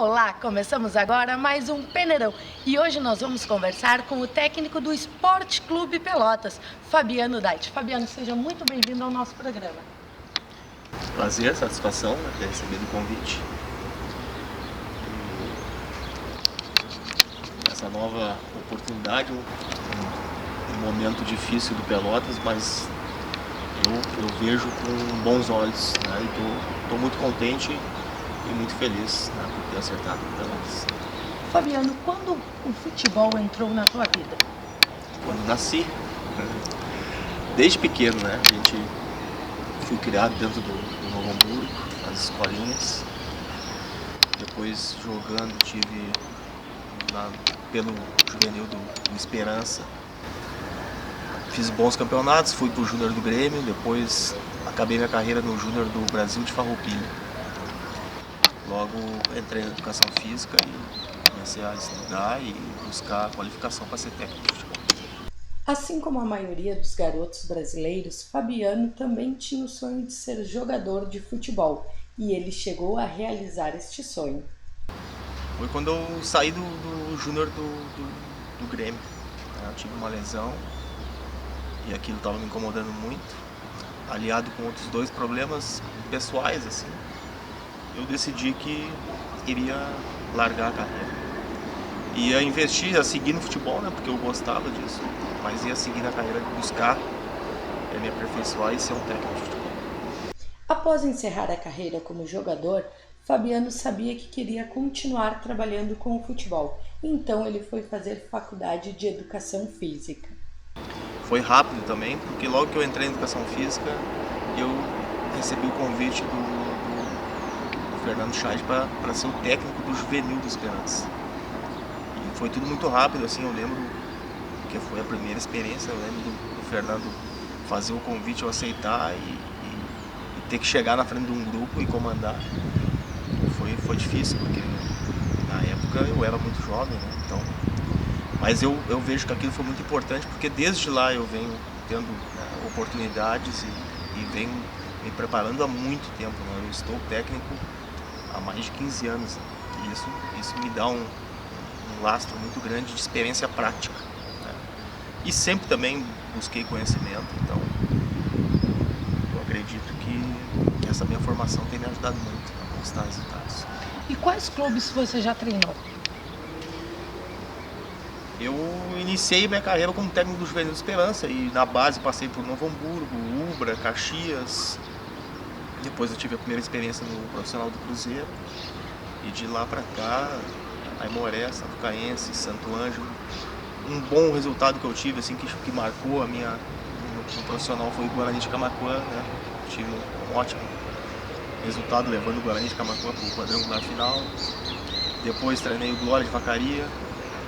Olá, começamos agora mais um Peneirão e hoje nós vamos conversar com o técnico do Esporte Clube Pelotas, Fabiano Dait. Fabiano, seja muito bem-vindo ao nosso programa. Prazer, satisfação ter recebido o convite. E essa nova oportunidade, um momento difícil do Pelotas, mas eu vejo com bons olhos, né? E estou muito contente e muito feliz, né, por ter acertado o Pelotas. Fabiano, quando o futebol entrou na tua vida? Quando nasci, desde pequeno, né? Fui criado dentro do Novo Hamburgo, nas escolinhas. Depois jogando, tive pelo juvenil do Esperança. Fiz bons campeonatos, fui pro Júnior do Grêmio, depois acabei minha carreira no Júnior do Brasil de Farroupilha. Logo entrei na educação física e comecei a estudar e buscar a qualificação para ser técnico de futebol. Assim como a maioria dos garotos brasileiros, Fabiano também tinha o sonho de ser jogador de futebol e ele chegou a realizar este sonho. Foi quando eu saí do Júnior do Grêmio. Eu tive uma lesão e aquilo estava me incomodando muito, aliado com outros dois problemas pessoais, assim. Eu decidi que iria largar a carreira. Ia investir, ia seguir no futebol, né, porque eu gostava disso, mas ia seguir na carreira de buscar me aperfeiçoar e ser um técnico de futebol. Após encerrar a carreira como jogador, Fabiano sabia que queria continuar trabalhando com o futebol, então ele foi fazer faculdade de educação física. Foi rápido também, porque logo que eu entrei em educação física, eu recebi o convite do Fernando Chade para ser o técnico do juvenil dos Esperança. E foi tudo muito rápido, assim, eu lembro que foi a primeira experiência, eu lembro do Fernando fazer o convite, eu aceitar e ter que chegar na frente de um grupo e comandar. Foi difícil, porque na época eu era muito jovem, né? Então, mas eu vejo que aquilo foi muito importante, porque desde lá eu venho tendo, né, oportunidades e venho me preparando há muito tempo, né? Eu estou técnico há mais de 15 anos, né? E isso me dá um lastro muito grande de experiência prática, né? E sempre também busquei conhecimento, então eu acredito que essa minha formação tem me ajudado muito a conquistar resultados. E quais clubes você já treinou? Eu iniciei minha carreira como técnico do Juvenil do Esperança e na base passei por Novo Hamburgo, Ubra, Caxias. Depois eu tive a primeira experiência no profissional do Cruzeiro e de lá para cá, Aimoré, Santo Caense, Santo Ângelo. Um bom resultado que eu tive, assim, que marcou a minha no profissional foi o Guarani de Camaquã, né? Tive um ótimo resultado levando o Guarani de Camaquã para o quadrangular final. Depois treinei o Glória de Vacaria,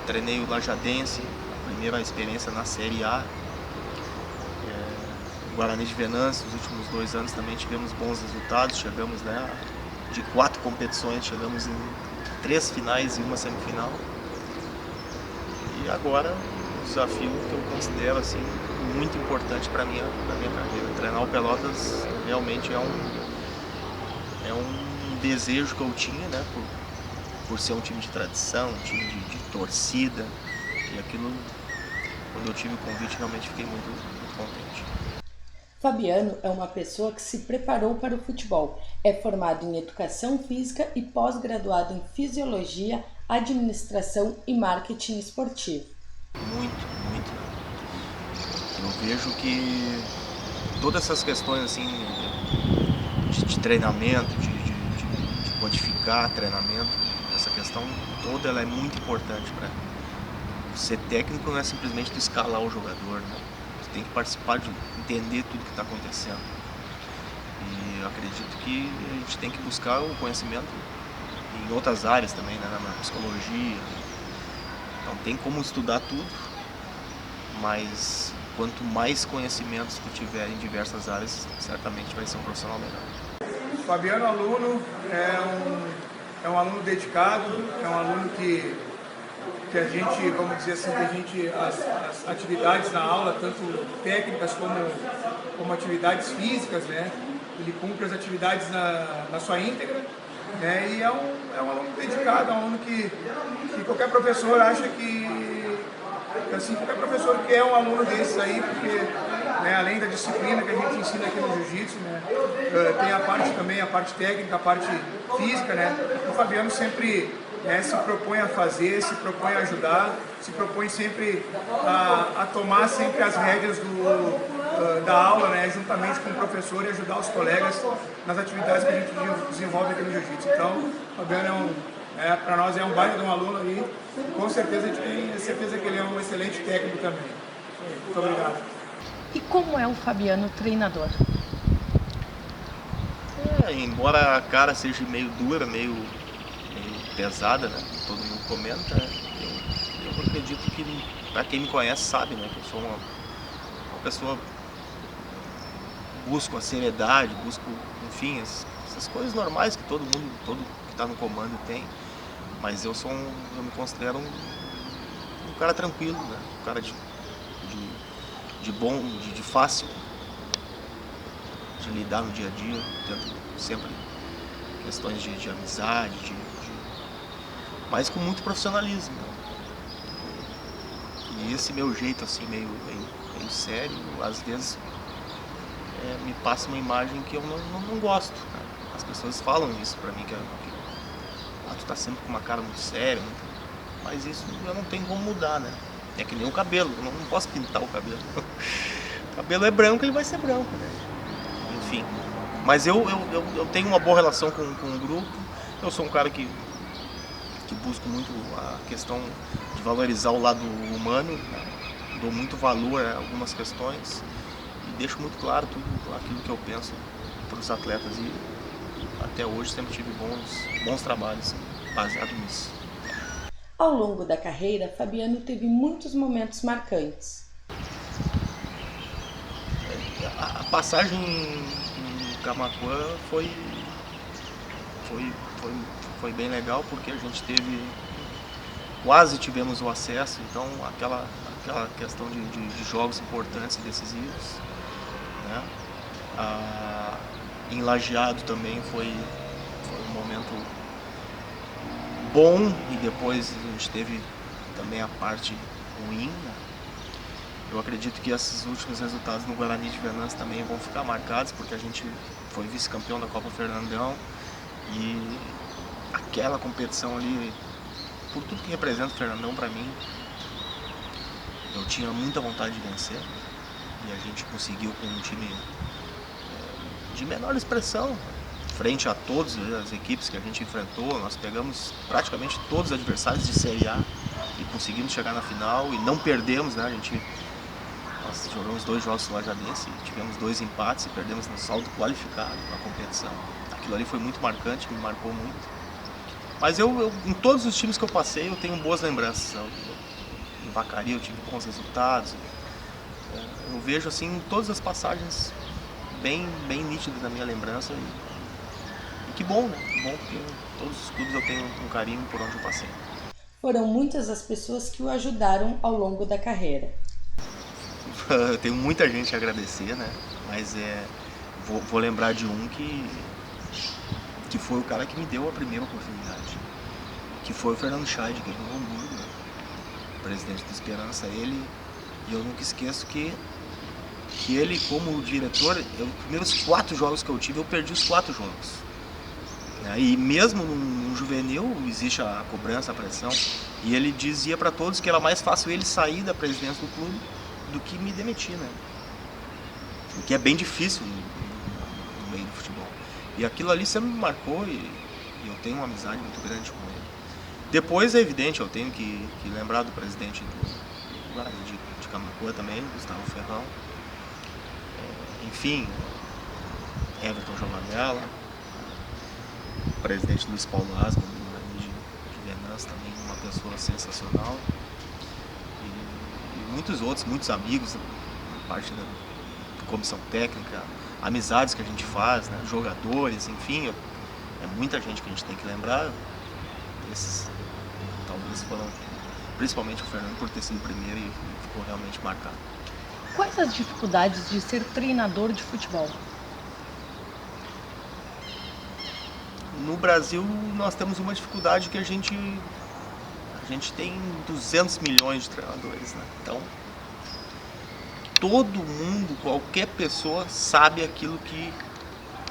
treinei o Lajadense, a primeira experiência na Série A. Guarani de Venâncio, nos últimos 2 anos também tivemos bons resultados, chegamos, né, de 4 competições, chegamos em 3 finais e uma semifinal. E agora um desafio que eu considero assim, muito importante para minha carreira. Treinar o Pelotas realmente é um desejo que eu tinha, né, por ser um time de tradição, um time de torcida, e aquilo, quando eu tive o convite, realmente fiquei muito, muito contente. Fabiano é uma pessoa que se preparou para o futebol, é formado em educação física e pós-graduado em fisiologia, administração e marketing esportivo. Muito, muito. Eu vejo que todas essas questões assim de treinamento, de codificar treinamento, essa questão toda ela é muito importante para ser técnico. Não é simplesmente tu escalar o jogador, né? Você tem que participar de entender tudo que está acontecendo. E eu acredito que a gente tem que buscar o conhecimento em outras áreas também, né? Na psicologia. Não tem como estudar tudo, mas quanto mais conhecimentos tu tiver em diversas áreas, certamente vai ser um profissional melhor. Fabiano aluno é um aluno dedicado, é um aluno que a gente, vamos dizer assim, as atividades na aula, tanto técnicas como atividades físicas, né? Ele cumpre as atividades na sua íntegra né? E é um aluno dedicado, é um aluno que qualquer professor acha assim, qualquer professor quer um aluno desses aí, porque, né, além da disciplina que a gente ensina aqui no jiu-jitsu, né, tem a parte também, a parte técnica, a parte física, né? O Fabiano sempre, né, se propõe a fazer, se propõe a ajudar, se propõe sempre a tomar sempre as rédeas da aula, né, juntamente com o professor, e ajudar os colegas nas atividades que a gente desenvolve aqui no jiu-jitsu. Então, o Fabiano para nós é um baita de um aluno aí, com certeza a gente tem certeza que ele é um excelente técnico também. Muito obrigado. E como é o Fabiano treinador? Embora a cara seja meio dura, meio pesada, né? Todo mundo comenta, eu acredito que, para quem me conhece sabe, né? Que eu sou uma pessoa, busco a seriedade, busco, enfim, essas coisas normais que todo mundo, todo que está no comando tem. Mas eu me considero um cara tranquilo, né? Um cara de bom, de fácil de lidar no dia a dia, tento sempre questões de amizade, mas com muito profissionalismo, né? E esse meu jeito assim meio sério, às vezes me passa uma imagem que eu não gosto, né? As pessoas falam isso pra mim, que tu tá sempre com uma cara muito séria, mas isso eu não tenho como mudar, né? É que nem o cabelo, eu não posso pintar o cabelo. O cabelo é branco, ele vai ser branco, né? Enfim, mas eu tenho uma boa relação com o grupo. Eu sou um cara que busco muito a questão de valorizar o lado humano, né? Dou muito valor a algumas questões e deixo muito claro tudo aquilo que eu penso para os atletas, e até hoje sempre tive bons trabalhos baseado nisso. Ao longo da carreira, Fabiano teve muitos momentos marcantes. A passagem em Camaquã foi bem legal, porque a gente quase tivemos o acesso, então aquela questão de jogos importantes e decisivos, né? Em Lajeado também foi um momento bom, e depois a gente teve também a parte ruim, né? Eu acredito que esses últimos resultados no Guarani de Venâncio também vão ficar marcados, porque a gente foi vice-campeão da Copa Fernandão, e aquela competição ali, por tudo que representa o Fernandão para mim, eu tinha muita vontade de vencer, e a gente conseguiu com um time de menor expressão, frente a todas as equipes que a gente enfrentou. Nós pegamos praticamente todos os adversários de Série A e conseguimos chegar na final e não perdemos, né? Nós jogamos 2 jogos no Lajadense, tivemos 2 empates e perdemos no saldo qualificado na competição. Aquilo ali foi muito marcante, me marcou muito. Mas em todos os times que eu passei, eu tenho boas lembranças. Em Vacaria eu tive bons resultados. Eu vejo assim todas as passagens bem nítidas na minha lembrança. E que bom, né? Que bom, porque todos os clubes eu tenho um carinho por onde eu passei. Foram muitas as pessoas que o ajudaram ao longo da carreira. Eu tenho muita gente a agradecer, né? Mas vou lembrar de um que foi o cara que me deu a primeira oportunidade, que foi o Fernando Scheid, que é do Hamburgo, né? Presidente do Esperança. E eu nunca esqueço que ele, como diretor, os primeiros 4 jogos que eu tive, eu perdi os 4 jogos. E mesmo no juvenil existe a cobrança, a pressão, e ele dizia para todos que era mais fácil ele sair da presidência do clube do que me demitir, né? O que é bem difícil no meio do futebol. E aquilo ali sempre me marcou, e eu tenho uma amizade muito grande com ele. Depois é evidente, eu tenho que lembrar do presidente de Camaquã também, Gustavo Ferrão. Enfim, Everton Giovanella, o presidente Luiz Paulo Asma, do Guarani de Venâncio, também uma pessoa sensacional. E muitos outros, muitos amigos, parte da comissão técnica, amizades que a gente faz, né? Jogadores, enfim, é muita gente que a gente tem que lembrar. Esses talvez foram, principalmente o Fernando, por ter sido o primeiro e ficou realmente marcado. Quais as dificuldades de ser treinador de futebol? no Brasil nós temos uma dificuldade que a gente tem 200 milhões de treinadores, né? Então, todo mundo, qualquer pessoa sabe aquilo que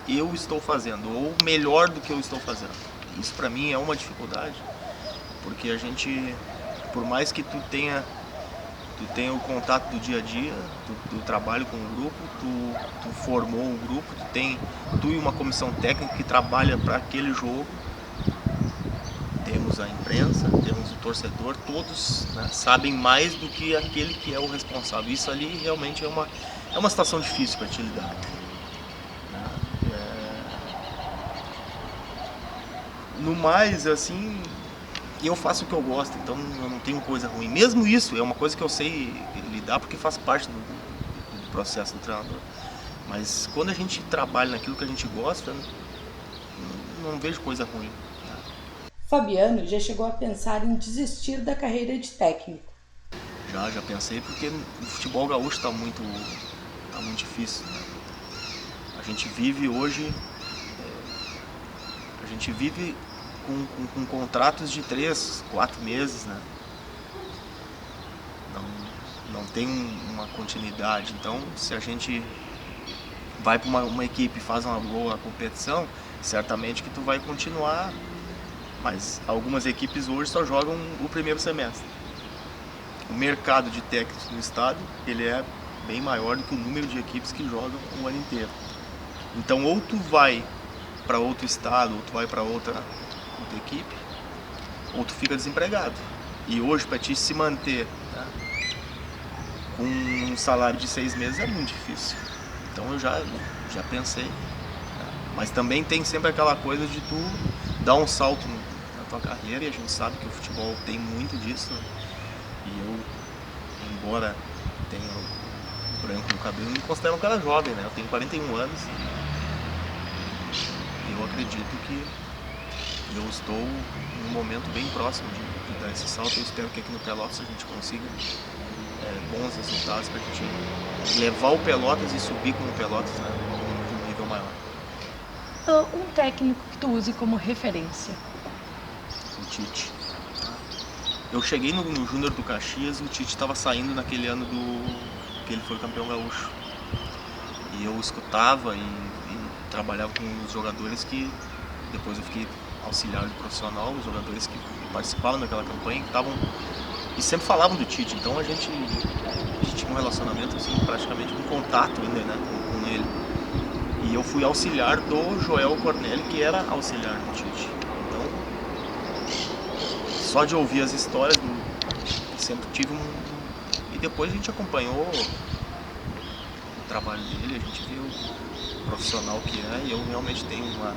eu estou fazendo, ou melhor do que eu estou fazendo. Isso para mim é uma dificuldade, porque a gente, por mais que tu tenha o contato do dia a dia, do trabalho com o grupo, tu formou o grupo, tu e uma comissão técnica que trabalha para aquele jogo. Temos a imprensa, temos o torcedor, todos, né, sabem mais do que aquele que é o responsável. Isso ali realmente é uma situação difícil para te lidar. No mais, assim, eu faço o que eu gosto, então eu não tenho coisa ruim. Mesmo isso é uma coisa que eu sei lidar porque faz parte do processo do treinador. Mas quando a gente trabalha naquilo que a gente gosta, não vejo coisa ruim. Fabiano já chegou a pensar em desistir da carreira de técnico. Já pensei, porque o futebol gaúcho está muito difícil. Né? A gente vive hoje, com contratos de 3, 4 meses, né? Não tem uma continuidade. Então, se a gente vai para uma equipe e faz uma boa competição, certamente que tu vai continuar. Mas algumas equipes hoje só jogam o primeiro semestre. O mercado de técnicos no estado, ele é bem maior do que o número de equipes que jogam o ano inteiro. Então, ou tu vai para outro estado, ou tu vai para outra equipe, ou tu fica desempregado. E hoje, para ti se manter, né, com um salário de 6 meses é muito difícil. Então eu já pensei. Né? Mas também tem sempre aquela coisa de tu dar um salto na tua carreira, e a gente sabe que o futebol tem muito disso. Né? E eu, embora tenha o branco no cabelo, me considero um cara jovem, né? Eu tenho 41 anos e eu acredito que eu estou num momento bem próximo de dar esse salto. Eu espero que aqui no Pelotas a gente consiga bons resultados para a gente levar o Pelotas e subir com o Pelotas, né, num nível maior. Um técnico que tu use como referência? O Tite. Eu cheguei no Júnior do Caxias, o Tite estava saindo naquele ano que ele foi campeão gaúcho. E eu escutava e trabalhava com os jogadores que depois eu fiquei auxiliar de profissional, os jogadores que participavam daquela campanha, que estavam e sempre falavam do Tite. Então a gente tinha um relacionamento assim, praticamente um contato ainda, né, com ele. E eu fui auxiliar do Joel Cornelli, que era auxiliar do Tite. Então, só de ouvir as histórias, sempre tive E depois a gente acompanhou o trabalho dele, a gente viu o profissional que é, e eu realmente tenho uma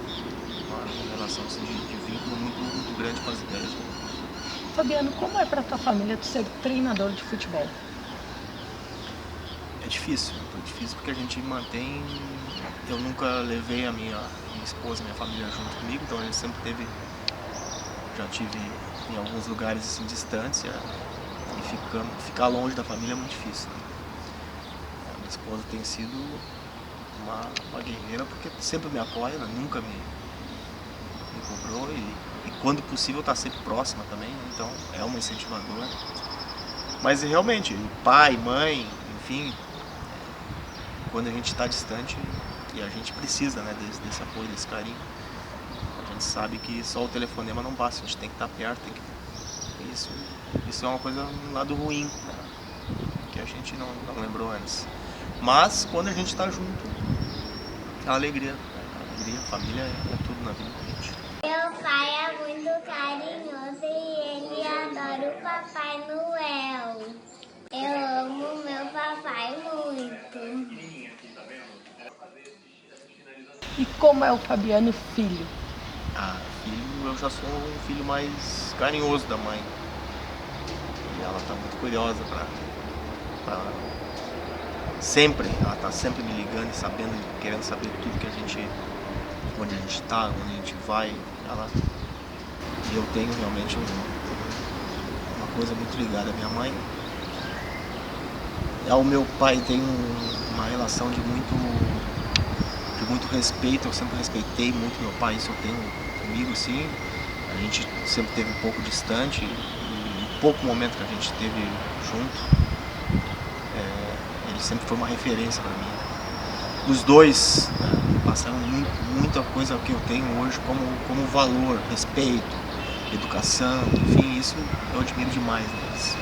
relação assim, de vínculo muito grande com as ideias dele. Fabiano, como é para tua família tu ser treinador de futebol? É difícil porque a gente mantém. Eu nunca levei a minha esposa, minha família junto comigo, então a gente sempre já tive em alguns lugares assim distantes, e ficar longe da família é muito difícil. Né? A minha esposa tem sido uma guerreira porque sempre me apoia, né? Nunca me cobrou e quando possível está sempre próxima também, né? Então é uma incentivadora. Mas realmente, pai, mãe, enfim, quando a gente está distante e a gente precisa, né, desse apoio, desse carinho, a gente sabe que só o telefonema não basta, a gente tem que estar perto, isso é uma coisa, um lado ruim, né, que a gente não lembrou antes. Mas quando a gente está junto, a alegria, a família é tudo na vida da gente. Meu pai é muito carinhoso e ele adora o Papai Noel. Eu amo meu papai muito. E como é o Fabiano filho? Filho, eu já sou um filho mais carinhoso da mãe. E ela tá muito curiosa pra sempre, ela tá sempre me ligando e querendo saber tudo que onde a gente tá, onde a gente vai. E eu tenho realmente uma coisa muito ligada à minha mãe. Ao meu pai tem uma relação de muito respeito, eu sempre respeitei muito meu pai, isso eu tenho comigo, assim. A gente sempre teve um pouco distante e pouco momento que a gente teve junto, ele sempre foi uma referência para mim. Os dois passaram muita coisa que eu tenho hoje como valor, respeito, educação, enfim, isso eu admiro demais neles.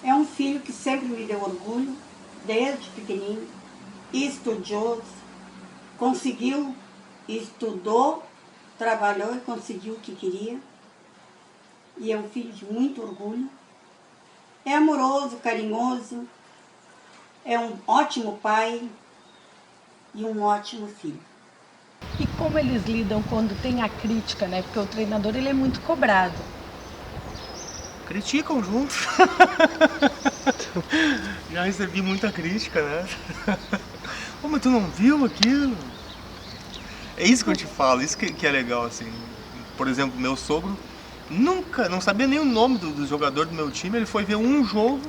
É um filho que sempre me deu orgulho, desde pequenininho, estudioso, conseguiu, estudou, trabalhou e conseguiu o que queria. E é um filho de muito orgulho. É amoroso, carinhoso, é um ótimo pai e um ótimo filho. E como eles lidam quando tem a crítica, né? Porque o treinador ele é muito cobrado. Criticam junto. Já recebi muita crítica, né? Pô, mas tu não viu aquilo? É isso que eu te falo, isso que é legal, assim. Por exemplo, meu sogro nunca, não sabia nem o nome do jogador do meu time, ele foi ver um jogo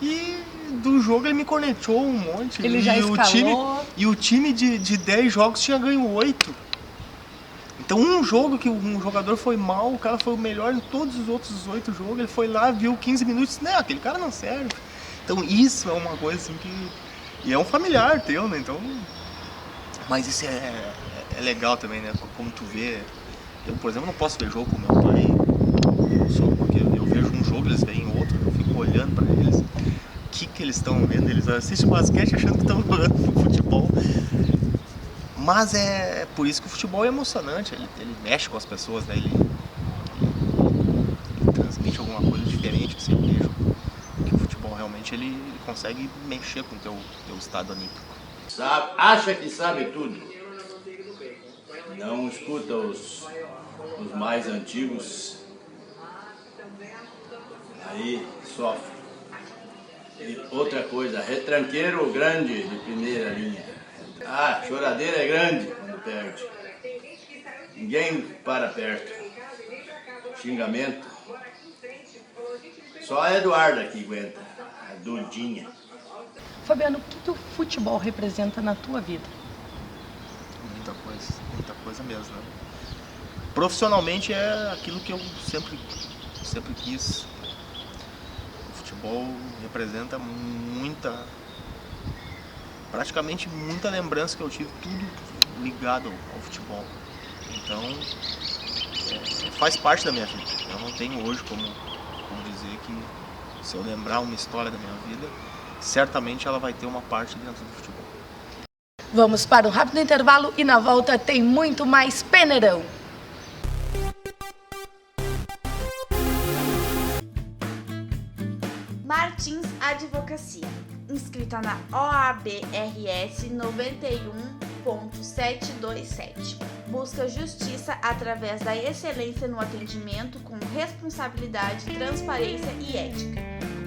e do jogo ele me cornetou um monte. Ele já escalou. O time de 10 jogos tinha ganho 8. Então um jogo que um jogador foi mal, o cara foi o melhor em todos os outros 8 jogos, ele foi lá, viu 15 minutos, não, aquele cara não serve. Então isso é uma coisa assim que... E é um familiar teu, né? Então... Mas isso é legal também, né? Como tu vê... Eu, por exemplo, não posso ver jogo com meu pai, só porque eu vejo um jogo, eles veem outro, eu fico olhando pra eles. O que eles estão vendo? Eles assistem basquete achando que estão jogando futebol. Mas é por isso que o futebol é emocionante, ele mexe com as pessoas, né? Ele transmite alguma coisa diferente que você veja. Que o futebol realmente ele consegue mexer com o teu estado anímico. Acha que sabe tudo. Não escuta os mais antigos. Aí sofre. E outra coisa, retranqueiro grande de primeira linha. Ah, choradeira é grande quando perde. Ninguém para perto. Xingamento. Só a Eduarda que aguenta. A Dudinha. Fabiano, o que o futebol representa na tua vida? Muita coisa mesmo, né? Profissionalmente é aquilo que eu sempre quis. O futebol representa praticamente muita lembrança que eu tive, tudo ligado ao futebol. Então, faz parte da minha vida. Eu não tenho hoje como dizer que se eu lembrar uma história da minha vida, certamente ela vai ter uma parte dentro do futebol. Vamos para um rápido intervalo e na volta tem muito mais Peneirão. Martins Advocacia, inscrita na OAB-RS 91.727. Busca justiça através da excelência no atendimento com responsabilidade, transparência e ética.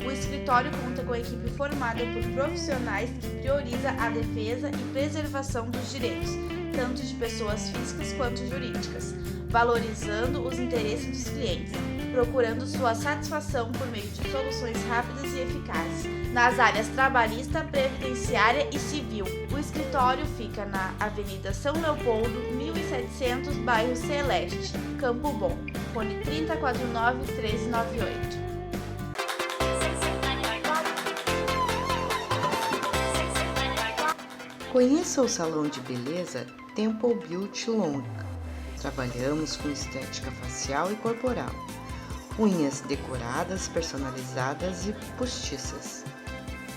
O escritório conta com a equipe formada por profissionais que prioriza a defesa e preservação dos direitos, tanto de pessoas físicas quanto jurídicas, valorizando os interesses dos clientes, procurando sua satisfação por meio de soluções rápidas e eficazes, nas áreas trabalhista, previdenciária e civil. O escritório fica na Avenida São Leopoldo, 1700, bairro Celeste, Campo Bom, fone 3049-1398. Conheça o salão de beleza Temple Beauty Long. Trabalhamos com estética facial e corporal, unhas decoradas, personalizadas e postiças,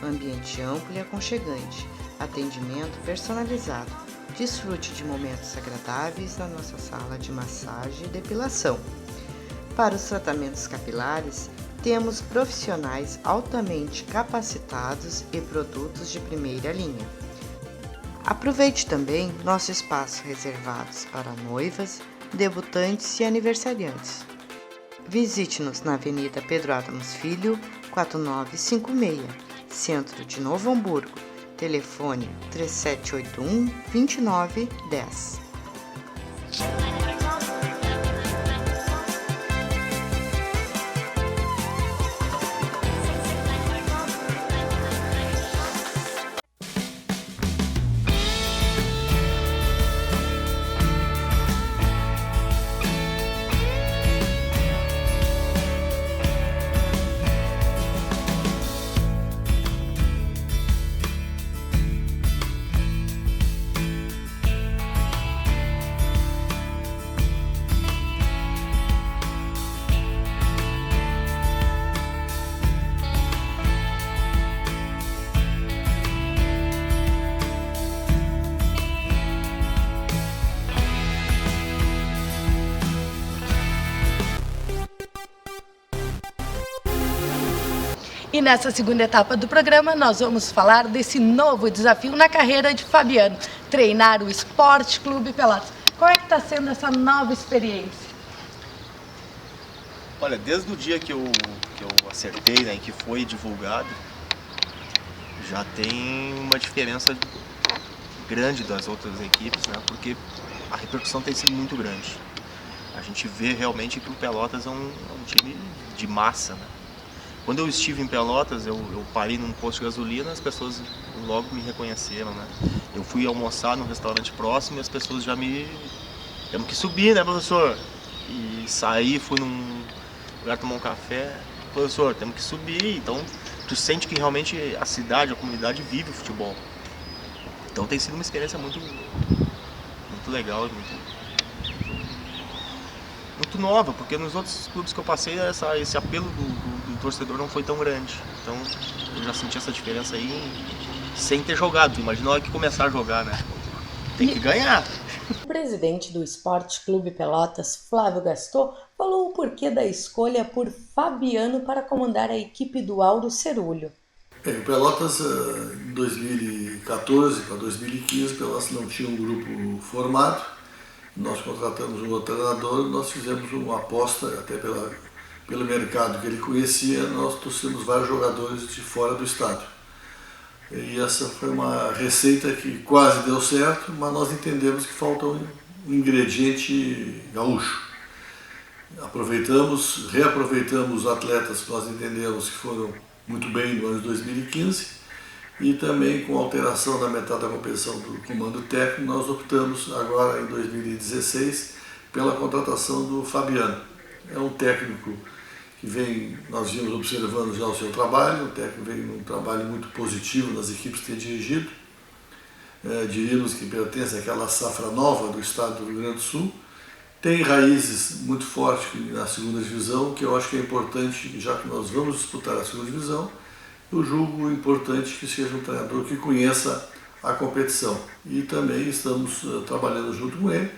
ambiente amplo e aconchegante, atendimento personalizado. Desfrute de momentos agradáveis na nossa sala de massagem e depilação. Para os tratamentos capilares, temos profissionais altamente capacitados e produtos de primeira linha. Aproveite também nosso espaço reservados para noivas, debutantes e aniversariantes. Visite-nos na Avenida Pedro Adams Filho, 4956, Centro de Novo Hamburgo. Telefone 3781-2910. E nessa segunda etapa do programa nós vamos falar desse novo desafio na carreira de Fabiano, treinar o Esporte Clube Pelotas. Como é que está sendo essa nova experiência? Olha, desde o dia que eu acertei, né, que foi divulgado, já tem uma diferença grande das outras equipes, né, porque a repercussão tem sido muito grande. A gente vê realmente que o Pelotas é um time de massa, né? Quando eu estive em Pelotas, eu parei num posto de gasolina, as pessoas logo me reconheceram, né? Eu fui almoçar num restaurante próximo e as pessoas já temos que subir, né, professor? E saí, fui num lugar tomar um café, professor, temos que subir. Então, tu sente que realmente a cidade, a comunidade vive o futebol. Então tem sido uma experiência muito legal, muito nova, porque nos outros clubes que eu passei, esse apelo do torcedor não foi tão grande. Então eu já senti essa diferença aí sem ter jogado. Imagina a hora que começar a jogar, né? Tem que ganhar. O presidente do Esporte Clube Pelotas, Flávio Gaston, falou o porquê da escolha por Fabiano para comandar a equipe do Auro Cerulho. Em Pelotas, em 2014 para 2015, Pelotas não tinha um grupo formado. Nós contratamos um outro treinador, nós fizemos uma aposta, até pelo mercado que ele conhecia, nós trouxemos vários jogadores de fora do estado. E essa foi uma receita que quase deu certo, mas nós entendemos que falta um ingrediente gaúcho. Reaproveitamos os atletas que nós entendemos que foram muito bem no ano de 2015 e também com a alteração da metade da competição do comando técnico, nós optamos agora em 2016 pela contratação do Fabiano. É um técnico que nós vimos observando já o seu trabalho, um técnico vem num trabalho muito positivo nas equipes que tem dirigido. Diríamos que pertence àquela safra nova do estado do Rio Grande do Sul. Tem raízes muito fortes na segunda divisão, que eu acho que é importante, já que nós vamos disputar a segunda divisão, eu julgo importante que seja um treinador que conheça a competição. E também estamos trabalhando junto com ele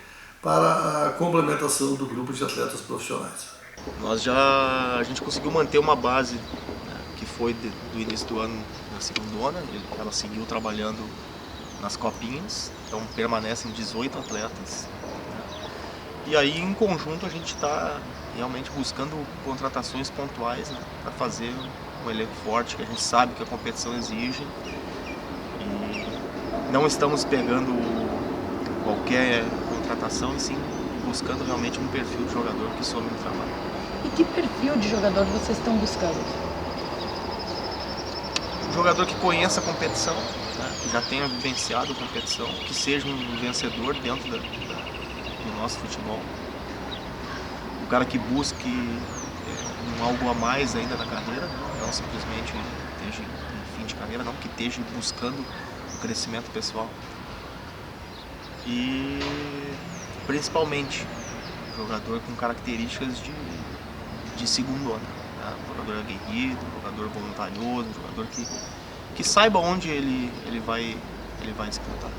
para a complementação do grupo de atletas profissionais. A gente conseguiu manter uma base, né, que foi do início do ano na segundona. Ela seguiu trabalhando nas copinhas, então permanecem 18 atletas. E aí, em conjunto, a gente está realmente buscando contratações pontuais, né, para fazer um elenco forte, que a gente sabe que a competição exige. E não estamos pegando qualquer contratação, e sim buscando realmente um perfil de jogador que some no trabalho. E que perfil de jogador vocês estão buscando? Um jogador que conheça a competição, né, que já tenha vivenciado a competição, que seja um vencedor dentro do nosso futebol. Um cara que busque algo a mais ainda na carreira, não simplesmente esteja em fim de carreira, não, que esteja buscando o crescimento pessoal. E principalmente um jogador com características de segundona, né? Um jogador aguerrido, um jogador voluntarioso, um jogador que saiba onde ele vai disputar.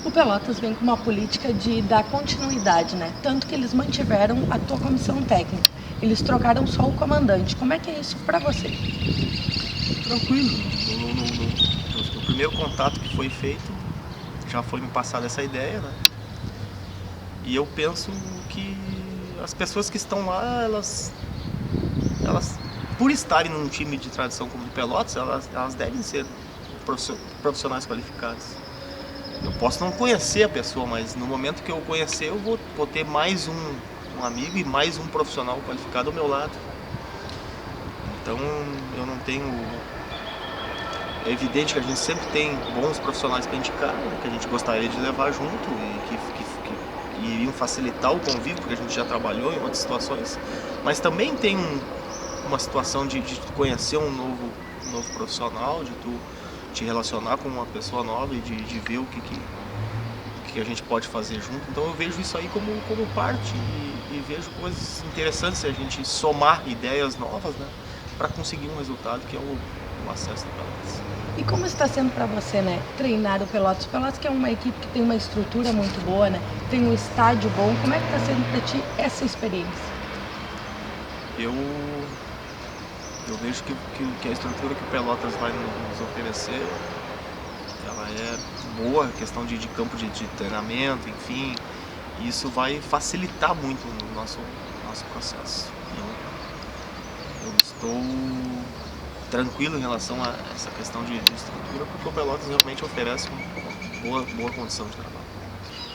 O Pelotas vem com uma política de dar continuidade, né? Tanto que eles mantiveram a tua comissão técnica. Eles trocaram só o comandante. Como é que é isso para você? Tranquilo. No primeiro contato que foi feito, já foi me passada essa ideia, né? E eu penso que as pessoas que estão lá, elas por estarem num time de tradição como o Pelotas, elas devem ser profissionais qualificados. Eu posso não conhecer a pessoa, mas no momento que eu conhecer, eu vou ter mais um amigo e mais um profissional qualificado ao meu lado. Então eu não tenho... É evidente que a gente sempre tem bons profissionais para indicar, né, que a gente gostaria de levar junto e que iriam facilitar o convívio, porque a gente já trabalhou em outras situações, mas também tem uma situação de conhecer um novo profissional, de tu te relacionar com uma pessoa nova e de ver o que a gente pode fazer junto. Então eu vejo isso aí como parte e vejo coisas interessantes se a gente somar ideias novas, né, para conseguir um resultado que é o acesso do Pelotas. E como está sendo para você, né, treinar o Pelotas? O Pelotas, que é uma equipe que tem uma estrutura muito boa, né, tem um estádio bom. Como é que está sendo para ti essa experiência? Eu Eu vejo que a estrutura que o Pelotas vai nos oferecer, ela é boa, questão de campo de treinamento, enfim, e isso vai facilitar muito o nosso processo. Eu estou tranquilo em relação a essa questão de estrutura, porque o Pelotas realmente oferece uma boa condição de trabalho.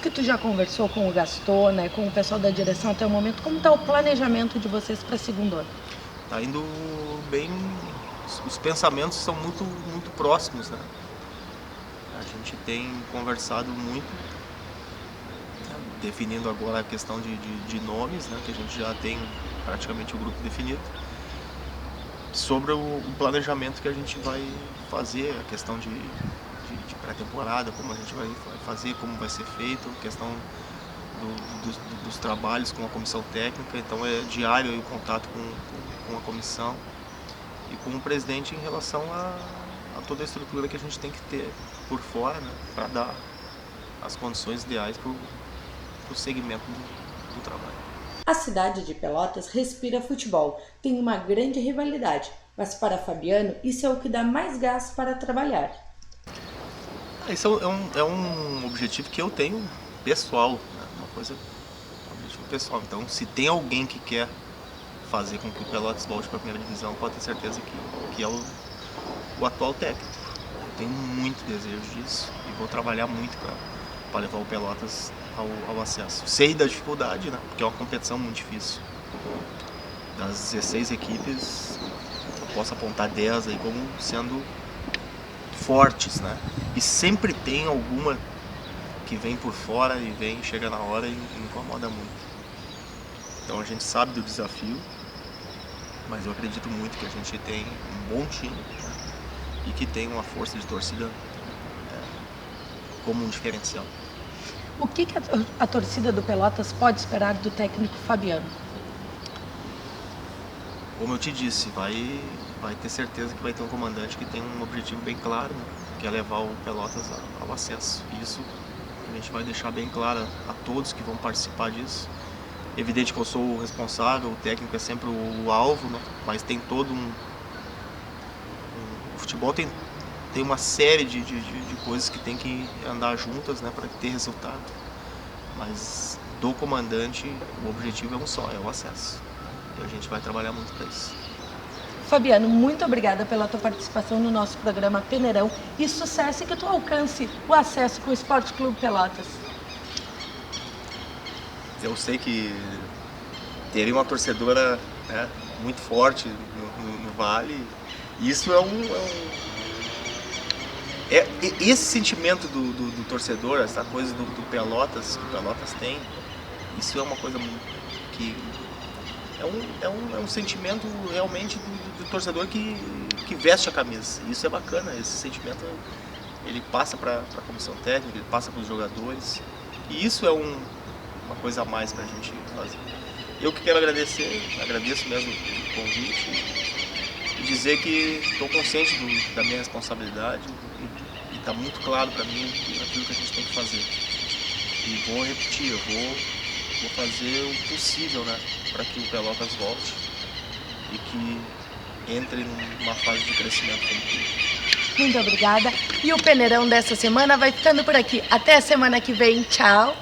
Que tu já conversou com o Gaston, né, com o pessoal da direção até o momento, como está o planejamento de vocês para a segunda ano? Está indo bem, os pensamentos são muito próximos, né? A gente tem conversado muito, definindo agora a questão de nomes, né, que a gente já tem praticamente o grupo definido, sobre o planejamento que a gente vai fazer, a questão de pré-temporada, como a gente vai fazer, como vai ser feito, a questão dos trabalhos com a comissão técnica. Então é diário o contato com a comissão e com o presidente em relação a toda a estrutura que a gente tem que ter por fora, né, para dar as condições ideais para o segmento do trabalho. A cidade de Pelotas respira futebol, tem uma grande rivalidade, mas para Fabiano isso é o que dá mais gás para trabalhar. Isso é um objetivo que eu tenho pessoal, né? Um objetivo pessoal. Então, se tem alguém que quer fazer com que o Pelotas volte para a primeira divisão, pode ter certeza que é o atual técnico. Eu tenho muito desejo disso e vou trabalhar muito para levar o Pelotas ao acesso. Sei da dificuldade, né? Porque é uma competição muito difícil. Das 16 equipes, eu posso apontar 10 aí como sendo fortes, né? E sempre tem alguma que vem por fora e chega na hora e incomoda muito. Então a gente sabe do desafio, mas eu acredito muito que a gente tem um bom time, né? E que tem uma força de torcida como um diferencial. O que a torcida do Pelotas pode esperar do técnico Fabiano? Como eu te disse, vai ter certeza que vai ter um comandante que tem um objetivo bem claro, né? Que é levar o Pelotas ao acesso. Isso a gente vai deixar bem claro a todos que vão participar disso. Evidente que eu sou o responsável, o técnico é sempre o alvo, né? Mas tem todo o futebol tem uma série de coisas que tem que andar juntas, né, para ter resultado. Mas do comandante, o objetivo é um só, é o acesso. E a gente vai trabalhar muito para isso. Fabiano, muito obrigada pela tua participação no nosso programa Peneirão e sucesso, e que tu alcance o acesso com o Esporte Clube Pelotas. Eu sei que teria uma torcedora, né, muito forte no Vale. Isso esse sentimento do torcedor, essa coisa do Pelotas, que o Pelotas tem, isso é uma coisa que é um sentimento realmente do torcedor que veste a camisa. Isso é bacana, esse sentimento ele passa para a comissão técnica, ele passa para os jogadores, e isso é uma coisa a mais para a gente fazer. Eu que quero agradeço mesmo o convite e dizer que estou consciente da minha responsabilidade e está muito claro para mim aquilo que a gente tem que fazer. E vou repetir, eu vou fazer o possível, né, para que o Pelotas volte e que entre numa fase de crescimento como tudo. Muito obrigada. E o Peneirão dessa semana vai ficando por aqui. Até a semana que vem. Tchau!